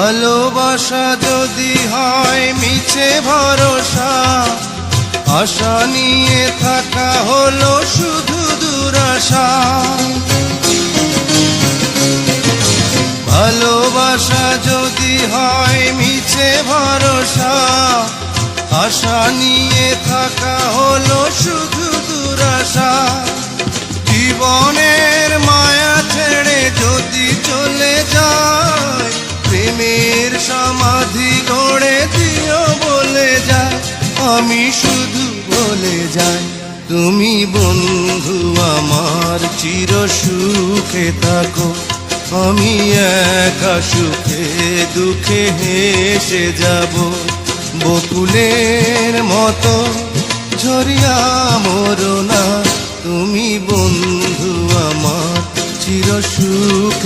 ভালোবাসা যদি হয় মিছে ভরসা, আশা নিয়ে থাকা হলো শুধু দুরাশা। ভালোবাসা যদি হয় মিছে ভরসা, আশা নিয়ে থাকা হলো শুধু দুরাশা। জীবনের মায়া ছেড়ে যদি চলে যায়, প্রেমের সমাধি গড়ে দিও বলে যায়। আমি শুধু বলে যাই, তুমি বন্ধু আমার চির সুখে থাকো। আমি একা সুখে দুঃখে হেসে যাব, বকুলের মতো ঝরিয়া মরো না। তুমি বন্ধু আমার চির সুখে